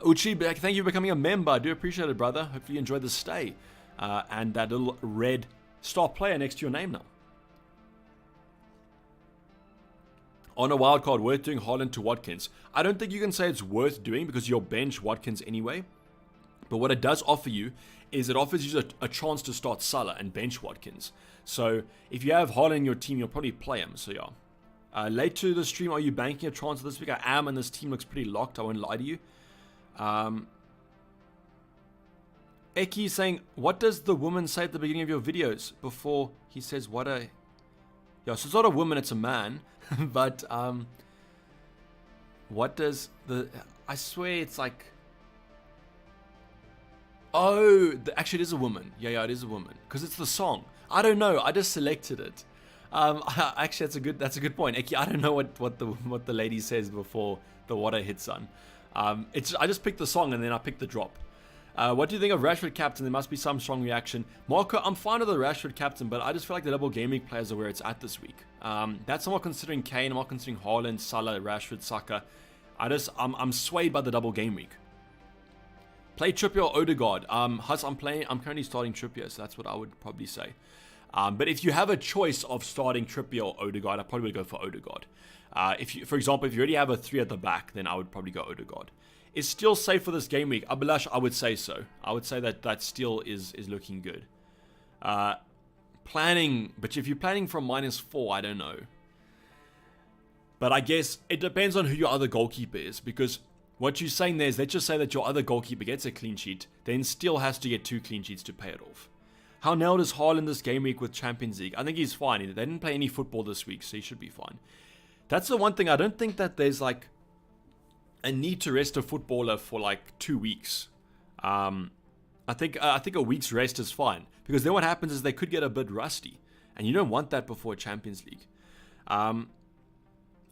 Uchi, thank you for becoming a member. I do appreciate it, brother. Hopefully you enjoyed the stay. And that little red star player next to your name now. On a wildcard, worth doing Haaland to Watkins. I don't think you can say it's worth doing because you'll bench Watkins anyway. But what it does offer you is it offers you a chance to start Salah and bench Watkins. So if you have Haaland in your team, you'll probably play him. So yeah. Late to the stream, are you banking a transfer this week? I am, and this team looks pretty locked. I won't lie to you. Eki saying, what does the woman say at the beginning of your videos before he says what a... Yeah, so it's not a woman, it's a man. But what does the... I swear it's like... Oh, actually it is a woman. Yeah, it is a woman. Because it's the song. I don't know. I just selected it. Actually, that's a good point. I don't know what the lady says before the water hits on. I just picked the song and then I picked the drop. What do you think of Rashford captain? There must be some strong reaction. Marco, I'm fine with the Rashford captain, but I just feel like the double game week players are where it's at this week. That's I'm not considering Kane. I'm not considering Haaland, Salah, Rashford, Saka. I'm swayed by the double game week. Play Trippier or Odegaard. I'm currently starting Trippier, so that's what I would probably say. But if you have a choice of starting Trippier or Odegaard, I probably would go for Odegaard. For example, if you already have a 3 at the back, then I would probably go Odegaard. Is still safe for this game week? Abhilash, I would say so. I would say that still is looking good. But if you're planning from -4, I don't know. But I guess it depends on who your other goalkeeper is, because what you're saying there is, let's just say that your other goalkeeper gets a clean sheet, then still has to get 2 clean sheets to pay it off. How nailed is Haaland this game week with Champions League? I think he's fine. They didn't play any football this week, so he should be fine. That's the one thing. I don't think that there's like a need to rest a footballer for like 2 weeks. I think a week's rest is fine, because then what happens is they could get a bit rusty, and you don't want that before Champions League.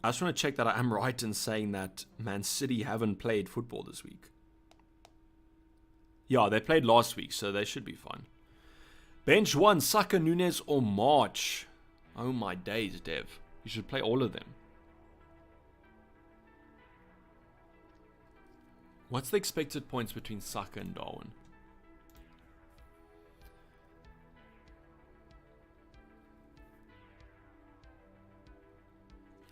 I just want to check that I am right in saying that Man City haven't played football this week. Yeah, they played last week, so they should be fine. Bench 1, Saka, Nunes, or March? Oh my days, Dev. You should play all of them. What's the expected points between Saka and Darwin?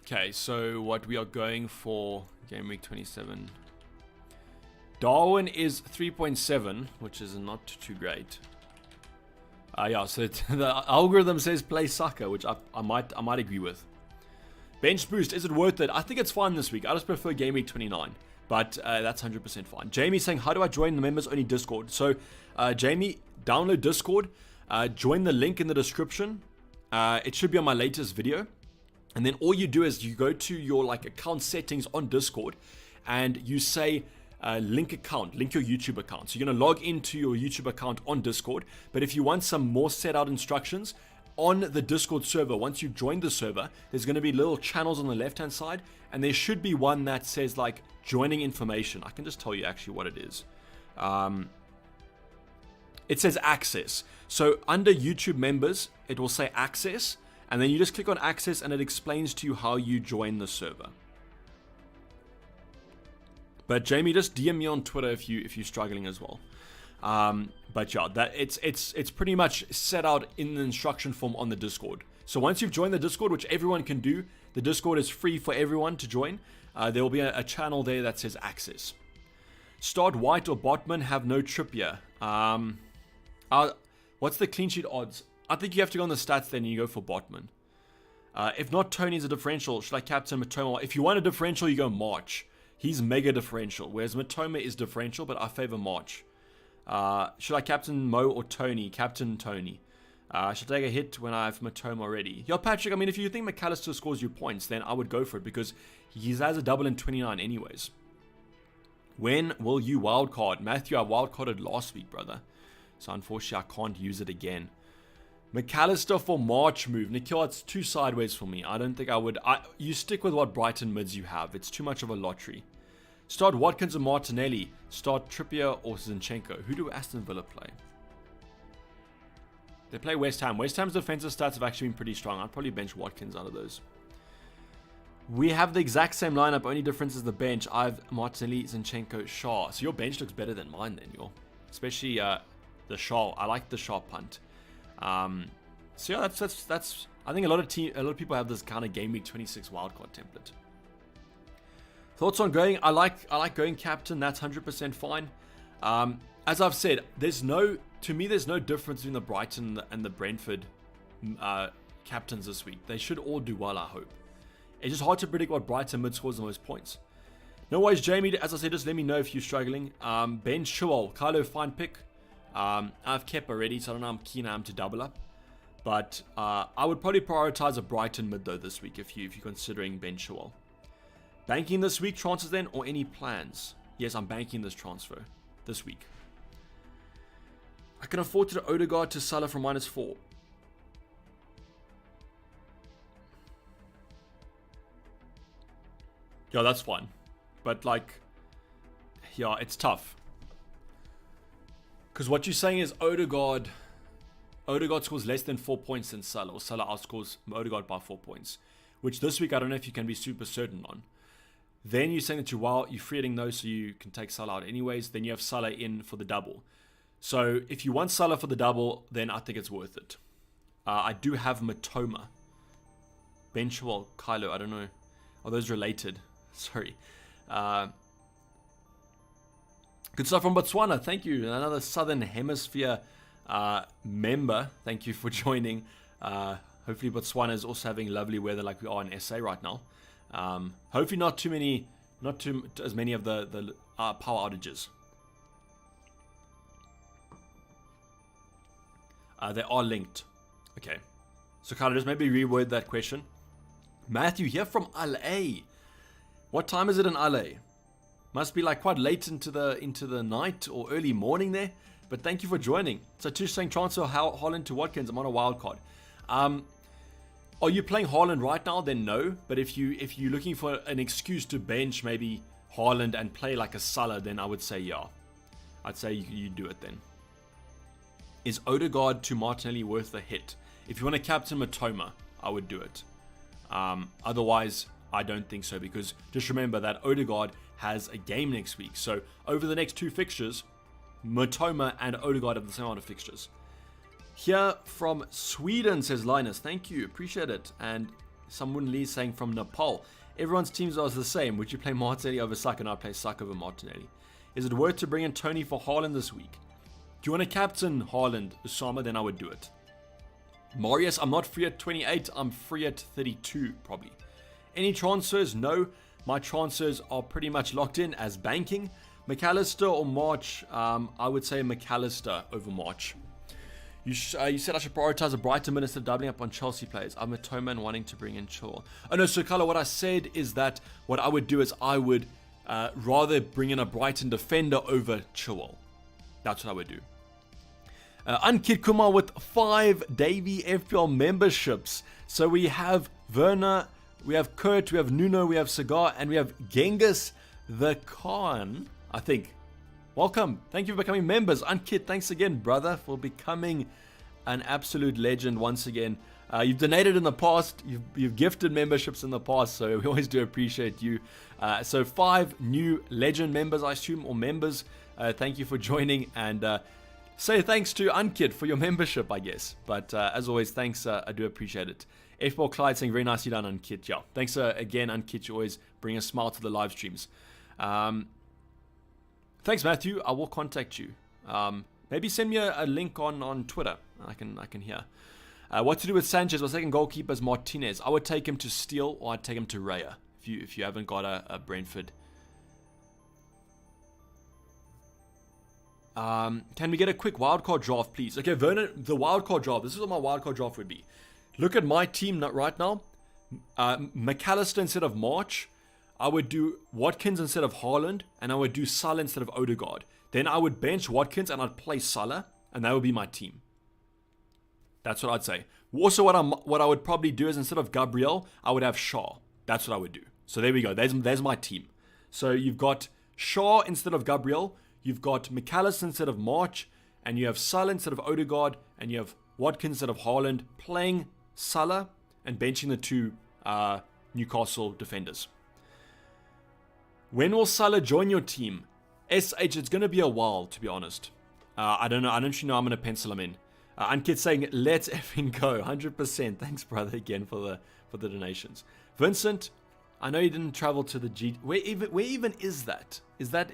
Okay, so what we are going for game week 27. Darwin is 3.7, which is not too great. Yeah, so the algorithm says play Saka, which I might agree with. Bench boost, is it worth it? I think it's fine this week. I just prefer game week 29, but that's 100% fine. Jamie saying, how do I join the members only Discord? So, Jamie, download Discord, join the link in the description. It should be on my latest video. And then all you do is you go to your account settings on Discord, and you say link your YouTube account. So you're going to log into your YouTube account on Discord. But if you want some more set out instructions on the Discord server, once you've joined the server, there's going to be little channels on the left hand side, and there should be one that says joining information. I can just tell you actually what it is. It says access. So under YouTube members, it will say access. And then you just click on access, and it explains to you how you join the server. But Jamie, just DM me on Twitter if you're struggling as well. But yeah, it's pretty much set out in the instruction form on the Discord. So once you've joined the Discord, which everyone can do, the Discord is free for everyone to join. There will be a channel there that says access. Start White or Botman, have no Trippier. What's the clean sheet odds? I think you have to go on the stats then, and you go for Botman. If not, Tony's a differential. Should I captain Matoma? If you want a differential, you go March. He's mega differential, whereas Matoma is differential, but I favor March. Should I captain Mo or Tony? Captain Tony. Should I take a hit when I have Matoma already? Yo, Patrick, I mean, if you think McAllister scores you points, then I would go for it, because he has a double in 29 anyways. When will you wildcard? Matthew, I wildcarded last week, brother. So unfortunately, I can't use it again. McAllister for March move. Nikhil, it's too sideways for me. I don't think I would. You stick with what Brighton mids you have. It's too much of a lottery. Start Watkins or Martinelli. Start Trippier or Zinchenko. Who do Aston Villa play? They play West Ham. West Ham's defensive stats have actually been pretty strong. I'd probably bench Watkins out of those. We have the exact same lineup. Only difference is the bench. I have Martinelli, Zinchenko, Shaw. So your bench looks better than mine then, especially the Shaw. I like the Shaw punt. So yeah, that's. I think a lot of people have this kind of game week 26 wildcard template. Thoughts on going? I like going captain. That's 100% fine. As I've said, there's no difference between the Brighton and the Brentford captains this week. They should all do well, I hope. It's just hard to predict what Brighton mid scores the most points. No worries, Jamie. As I said, just let me know if you're struggling. Ben Chilwell, Kylo, fine pick. I've kept already, so I don't know how keen I am to double up. But I would probably prioritize a Brighton mid though this week if you're considering Ben Chilwell. Banking this week, transfers then, or any plans? Yes, I'm banking this transfer this week. I can afford to do Odegaard to Salah from -4. Yeah, that's fine. But like, yeah, it's tough. Because what you're saying is Odegaard scores less than 4 points than Salah, or Salah outscores Odegaard by 4 points. Which this week I don't know if you can be super certain on. Then you're saying that you're free-hitting those so you can take Salah out anyways. Then you have Salah in for the double. So if you want Salah for the double, then I think it's worth it. I do have Matoma. Benchwell, Kylo, I don't know. Are those related? Sorry. Good stuff from Botswana. Thank you. Another Southern Hemisphere member. Thank you for joining. Hopefully Botswana is also having lovely weather like we are in SA right now. Hopefully not as many of the power outages. They are linked. Okay. So kind of just maybe reword that question. Matthew here from LA. What time is it in LA? Must be like quite late into the night or early morning there. But thank you for joining. So Tish saying transfer Haaland to Watkins. I'm on a wild card. Are you playing Haaland right now? Then no. But if you're looking for an excuse to bench maybe Haaland and play like a Salah, then I would say yeah. I'd say you do it then. Is Odegaard to Martinelli worth a hit? If you want to captain Matoma, I would do it. Otherwise, I don't think so, because just remember that Odegaard has a game next week. So over the next 2 fixtures, Matoma and Odegaard have the same amount of fixtures. Here from Sweden, says Linus. Thank you. Appreciate it. And someone Lee saying from Nepal. Everyone's teams are the same. Would you play Martinelli over Saka? And I play Saka over Martinelli. Is it worth to bring in Tony for Haaland this week? Do you want to captain Haaland, Usama? Then I would do it. Marius, I'm not free at 28. I'm free at 32 probably. Any transfers? No. My transfers are pretty much locked in as banking. McAllister or March? I would say McAllister over March. You said I should prioritize a Brighton minutes of doubling up on Chelsea players. I'm a Toman wanting to bring in Chilwell. Oh no, so Carlo, what I said is that what I would do is I would rather bring in a Brighton defender over Chilwell. That's what I would do. Ankit Kumar with 5 Davy FPL memberships. So we have Werner, we have Kurt, we have Nuno, we have Cigar, and we have Genghis the Khan, I think. Welcome. Thank you for becoming members. Ankit, thanks again, brother, for becoming an absolute legend once again. You've donated in the past. You've gifted memberships in the past, so we always do appreciate you. So 5 new legend members, I assume, or members. Thank you for joining, and say thanks to Ankit for your membership, I guess. But as always, thanks. I do appreciate it. FBall Clyde saying, very nicely done, Ankit. Yeah, thanks again, Ankit. You always bring a smile to the live streams. Thanks, Matthew. I will contact you. Maybe send me a link on Twitter. I can hear. What to do with Sanchez? Well, second goalkeeper is Martinez. I would take him to Steele, or I'd take him to Raya if you haven't got a Brentford. Can we get a quick wildcard draft, please? Okay, Vernon, the wildcard draft. This is what my wildcard draft would be. Look at my team right now. McAllister instead of March. I would do Watkins instead of Haaland, and I would do Salah instead of Odegaard. Then I would bench Watkins and I'd play Salah, and that would be my team. That's what I'd say. Also, what I would probably do is instead of Gabriel, I would have Shaw. That's what I would do. So there we go. There's my team. So you've got Shaw instead of Gabriel, you've got McAllister instead of March, and you have Salah instead of Odegaard, and you have Watkins instead of Haaland, playing Salah and benching the 2 Newcastle defenders. When will Salah join your team? SH, it's going to be a while, to be honest. I don't know. I don't actually know I'm going to pencil him in. Ankit saying, let's effing go. 100%. Thanks, brother, again for the donations. Vincent, I know you didn't travel to the G... Where even is that? Is that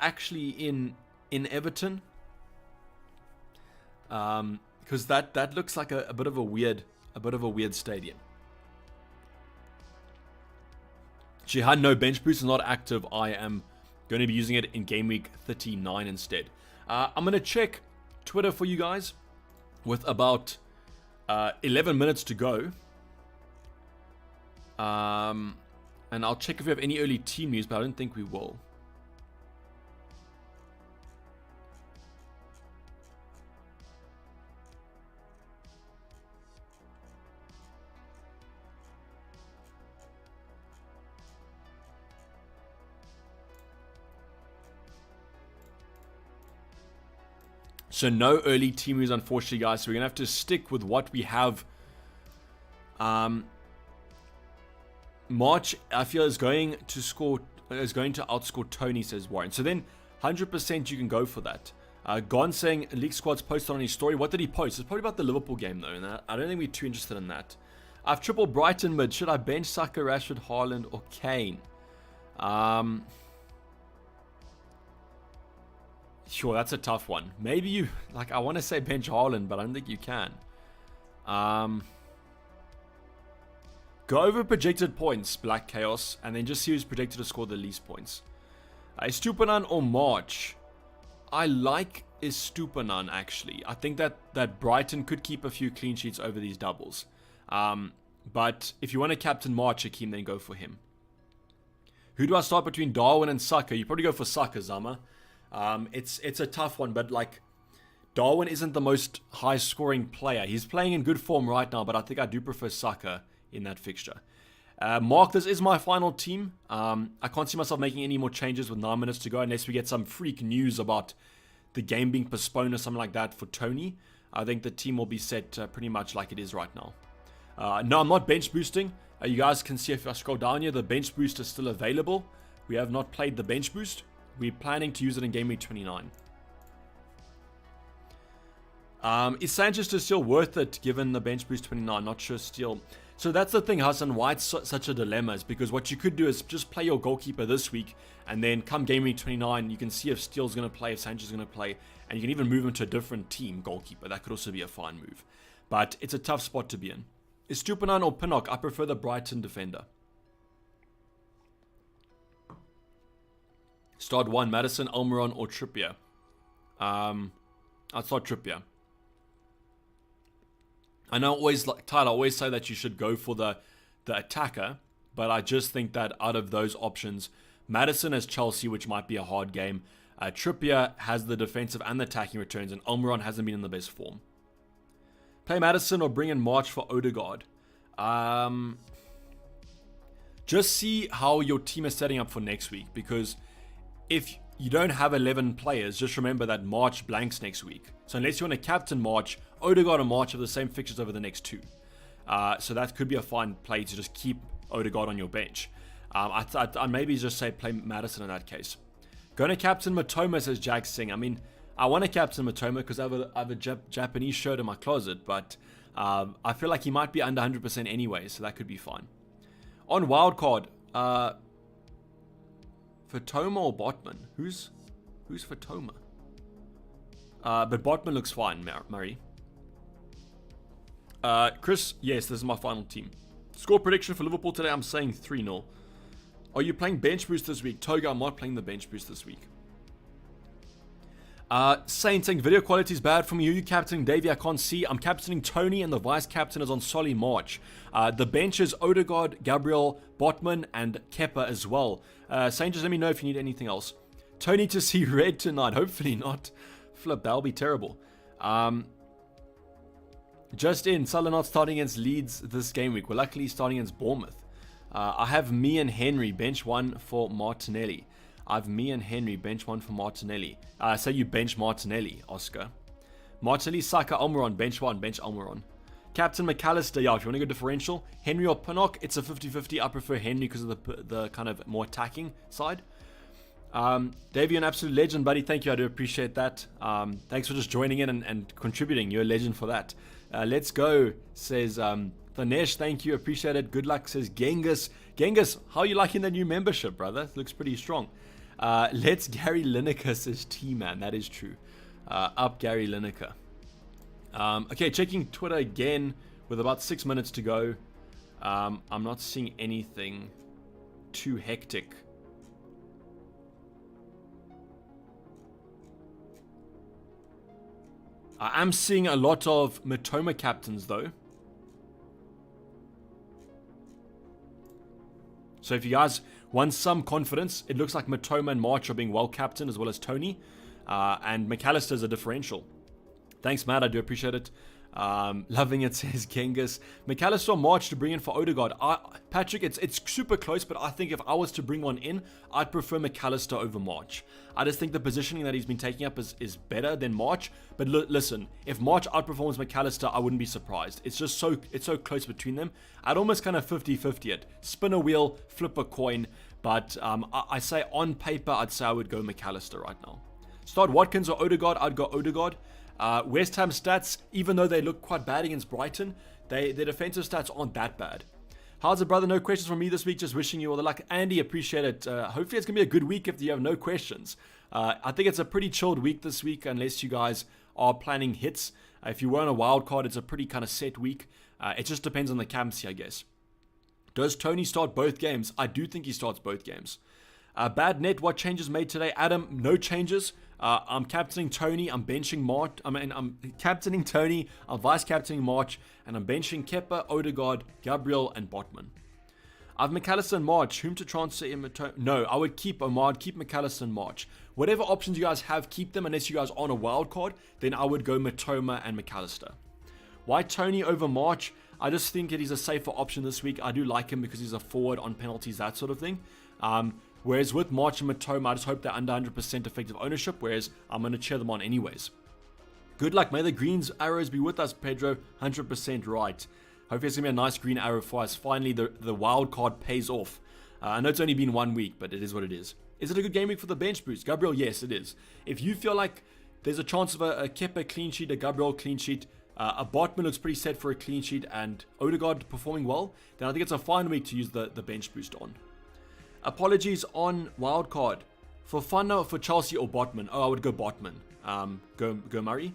actually in Everton? Because that looks like a bit of a weird stadium. Jihad, no, bench boost is not active. I am going to be using it in game week 39 instead. I'm going to check Twitter for you guys with about 11 minutes to go. And I'll check if we have any early team news, but I don't think we will. So no early team moves, unfortunately, guys. So we're going to have to stick with what we have. March, I feel, is going to outscore Tony, says Warren. So then 100% you can go for that. Gon saying League Squad's posted on his story. What did he post? It's probably about the Liverpool game, though. And I don't think we're too interested in that. I've triple Brighton mid. Should I bench Saka, Rashford, Haaland, or Kane? Sure, that's a tough one. Maybe you... Like, I want to say bench Haaland, but I don't think you can. Go over projected points, Black Chaos, and then just see who's projected to score the least points. Estupinan or March? I like Estupinan, actually. I think that Brighton could keep a few clean sheets over these doubles. But if you want to captain March, Akeem, then go for him. Who do I start between Darwin and Saka? You probably go for Saka, Zama. It's a tough one, but like Darwin isn't the most high-scoring player. He's playing in good form right now, but I think I do prefer Saka in that fixture. Mark, this is my final team. I can't see myself making any more changes with 9 minutes to go unless we get some freak news about the game being postponed or something like that for Tony. I think the team will be set pretty much like it is right now. No, I'm not bench boosting. You guys can see if I scroll down here, the bench boost is still available. We have not played the bench boost. We're planning to use it in Game Week 29. Is Sanchez still worth it given the bench boost 29? Not sure still. So that's the thing, Hassan, why it's such a dilemma is because what you could do is just play your goalkeeper this week, and then come Game Week 29, you can see if Steele's going to play, if Sanchez is going to play, and you can even move him to a different team goalkeeper. That could also be a fine move. But it's a tough spot to be in. Is Stupinan or Pinnock? I prefer the Brighton defender. Start 1, Madison, Almiron, or Trippier? I'd start Trippier. I know Tyler always say that you should go for the attacker, but I just think that out of those options, Madison has Chelsea, which might be a hard game. Trippier has the defensive and the attacking returns, and Almiron hasn't been in the best form. Play Madison or bring in March for Odegaard. Just see how your team is setting up for next week, because if you don't have 11 players, just remember that March blanks next week. So unless you want to captain March, Odegaard and March have the same fixtures over the next 2. So that could be a fine play to just keep Odegaard on your bench. I'd maybe just say play Madison in that case. Going to captain Matoma, says Jack Singh. I mean, I want to captain Matoma because I have a Japanese shirt in my closet, but I feel like he might be under 100% anyway, so that could be fine. On wildcard, Fatoma or Botman? Who's Fatoma? But Botman looks fine, Murray. Chris, yes, this is my final team. Score prediction for Liverpool today, I'm saying 3-0. Are you playing bench boost this week? Toga, I'm not playing the bench boost this week. Saint saying video quality is bad for me. Who are you captaining? Davey, I can't see. I'm captaining Tony, and the vice captain is on Solly March. The bench is Odegaard, Gabriel, Botman, and Kepa as well. Saint, just let me know if you need anything else. Tony to see red tonight. Hopefully not. Flip, that'll be terrible. Just in, Salah not starting against Leeds this game week. We're luckily starting against Bournemouth. I have me and Henry, bench 1 for Martinelli. I have me and Henry, bench 1 for Martinelli. So you bench Martinelli, Oscar. Martinelli, Saka, Almiron, bench 1, bench Almiron. Captain McAllister, yeah, if you want to go differential. Henry or Pinnock, it's a 50-50. I prefer Henry because of the kind of more attacking side. Davey, an absolute legend, buddy. Thank you, I do appreciate that. Thanks for just joining in and contributing. You're a legend for that. Let's go, says Thanesh, thank you, appreciate it. Good luck, says Genghis. Genghis, how are you liking the new membership, brother? It looks pretty strong. Let's Gary Lineker, says T-Man. That is true. Up Gary Lineker. Okay, checking Twitter again with about 6 minutes to go. I'm not seeing anything too hectic. I am seeing a lot of Matoma captains though. So if you guys want some confidence, it looks like Matoma and March are being well captained as well as Tony. And McAllister's a differential. Thanks, Matt. I do appreciate it. Loving it, says Genghis. McAllister March to bring in for Odegaard. Patrick, it's super close, but I think if I was to bring one in, I'd prefer McAllister over March. I just think the positioning that he's been taking up is better than March. But listen, if March outperforms McAllister, I wouldn't be surprised. It's so close between them. I'd almost kind of 50-50 it. Spin a wheel, flip a coin. But I say on paper, I'd say I would go McAllister right now. Start Watkins or Odegaard, I'd go Odegaard. West Ham stats, even though they look quite bad against Brighton, their defensive stats aren't that bad. How's it, brother? No questions from me this week. Just wishing you all the luck. Andy, appreciate it. Hopefully it's going to be a good week if you have no questions. I think it's a pretty chilled week this week, unless you guys are planning hits. If you were on a wild card, it's a pretty kind of set week. It just depends on the captaincy, I guess. Does Tony start both games? I do think he starts both games. Bad net, what changes made today? Adam, no changes. I'm captaining Tony. I'm benching March. I'm captaining Tony. I'm vice captaining March, and I'm benching Kepa, Odegaard, Gabriel, and Botman. I've McAllister and March. Whom to transfer in? No, I would keep Omar. Keep McAllister and March. Whatever options you guys have, keep them. Unless you guys are on a wild card, then I would go Matoma and McAllister. Why Tony over March? I just think that he's a safer option this week. I do like him because he's a forward on penalties, that sort of thing. Whereas with March and Matoma, I just hope they're under 100% effective ownership, whereas I'm going to cheer them on anyways. Good luck. May the Greens arrows be with us, Pedro. 100% right. Hopefully it's going to be a nice green arrow for us. Finally, the wild card pays off. I know it's only been 1 week, but it is what it is. Is it a good game week for the bench boost? Gabriel, yes, it is. If you feel like there's a chance of a Kepa clean sheet, a Gabriel clean sheet, a Botman looks pretty set for a clean sheet, and Odegaard performing well, then I think it's a fine week to use the bench boost on. Apologies on wildcard. For Fana, for Chelsea or Botman? Oh, I would go Botman. Go Murray.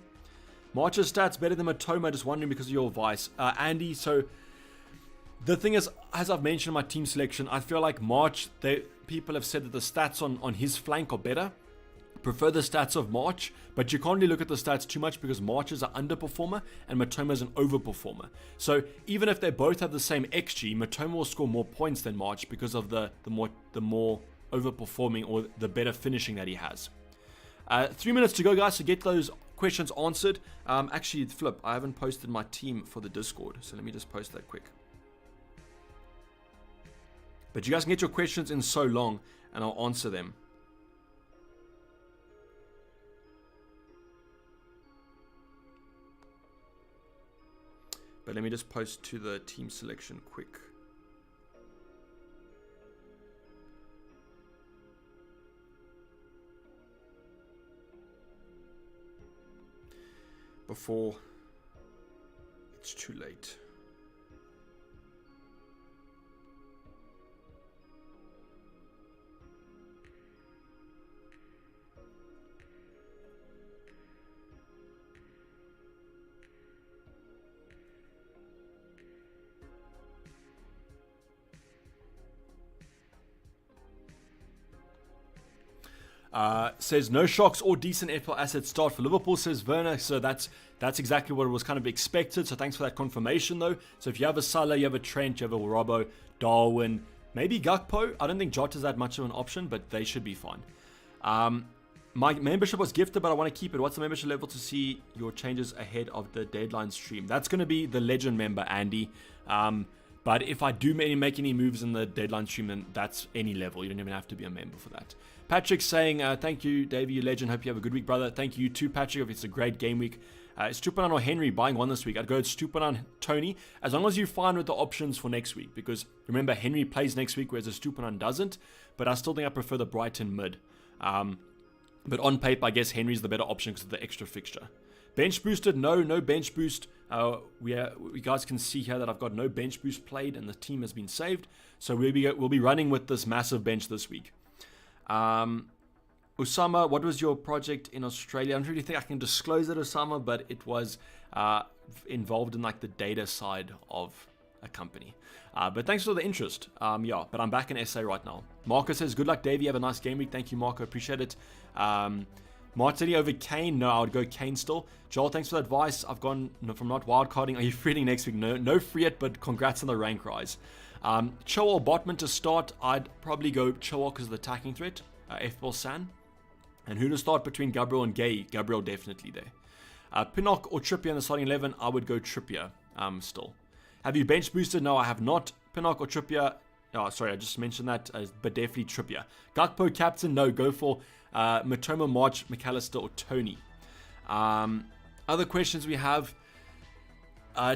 March's stats better than Matoma, just wondering because of your advice. Andy, so the thing is, as I've mentioned in my team selection, I feel like March, people have said that the stats on his flank are better. Prefer the stats of March, but you can't really look at the stats too much because March is an underperformer and Matoma is an overperformer. So even if they both have the same XG, Matoma will score more points than March because of the more overperforming or the better finishing that he has. 3 minutes to go, guys, to get those questions answered. Actually, flip, I haven't posted my team for the Discord, so let me just post that quick. But you guys can get your questions in so long and I'll answer them. But let me just post to the team selection quick. Before it's too late. Says no shocks or decent FPL assets start for Liverpool, says Werner. So that's exactly what was kind of expected. So thanks for that confirmation though. So if you have a Salah, you have a Trent, you have a Robbo, Darwin, maybe Gakpo. I don't think Jota's that much of an option, but they should be fine. My membership was gifted, but I want to keep it. What's the membership level to see your changes ahead of the deadline stream? That's going to be the legend member, Andy. But if I do make any moves in the deadline stream, then that's any level. You don't even have to be a member for that. Patrick saying, thank you, Davey, you legend. Hope you have a good week, brother. Thank you too, Patrick. If it's a great game week. Stupinan or Henry buying one this week? I'd go Stupinan, Tony, as long as you're fine with the options for next week. Because remember, Henry plays next week, whereas Stupinan doesn't. But I still think I prefer the Brighton mid. But on paper, I guess Henry's the better option because of the extra fixture. Bench boosted? No bench boost. You guys can see here that I've got no bench boost played and the team has been saved. So we'll be running with this massive bench this week. Osama, what was your project in Australia? I don't really think I can disclose it, Osama, but it was involved in like the data side of a company. But thanks for the interest. But I'm back in SA right now. Marco says, good luck, Davey. Have a nice game week. Thank you, Marco. Appreciate it. Martini over Kane? No, I would go Kane still. Joel, thanks for the advice. I've gone from not wildcarding. Are you freeing next week? No free it, but congrats on the rank rise. Chilwell Botman to start. I'd probably go Chilwell because of the attacking threat. FPL San. And who to start between Gabriel and Gay? Gabriel definitely there. Pinnock or Trippier in the starting 11, I would go Trippier still. Have you bench boosted? No, I have not. Pinnock or Trippier. Oh, sorry, I just mentioned that, but definitely Trippier. Gakpo captain? No, go for Matoma, March, McAllister, or Tony. Other questions we have.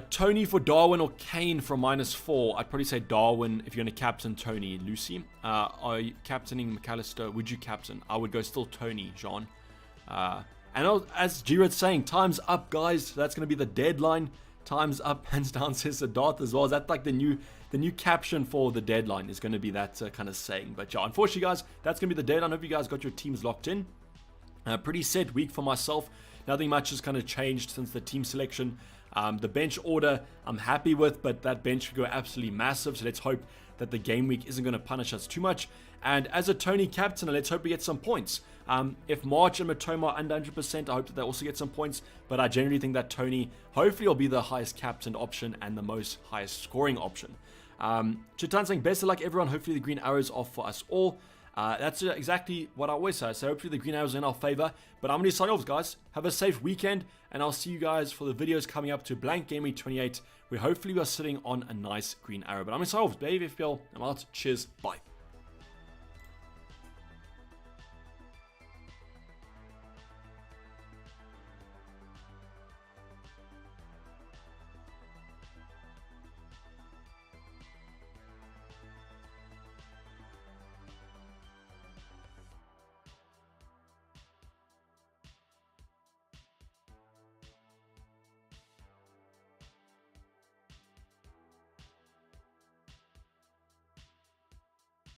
Tony for Darwin or Kane from -4. I'd probably say Darwin if you're going to captain Tony. Lucy, are you captaining McAllister? Would you captain? I would go still Tony, Jean. And as Giroud's saying, time's up, guys. That's going to be the deadline. Time's up, hands down, says the Darth as well. Is that like the new caption for the deadline is going to be that kind of saying. But yeah, unfortunately, guys, that's going to be the deadline. I hope you guys got your teams locked in. Pretty set week for myself. Nothing much has kind of changed since the team selection. The bench order I'm happy with, but that bench could go absolutely massive. So let's hope that the game week isn't going to punish us too much. And as a Tony captain, let's hope we get some points. If March and Matoma are under 100%, I hope that they also get some points. But I generally think that Tony hopefully will be the highest captained option and the most highest scoring option. Chitan saying best of luck everyone. Hopefully the green arrows are for us all. That's exactly what I always say. So hopefully the green arrows are in our favor. But I'm going to sign off, guys. Have a safe weekend. And I'll see you guys for the videos coming up to Blank Game Week 28. Where hopefully we are sitting on a nice green arrow. But I'm going to sign off. Baby FPL. I'm out. Cheers. Bye.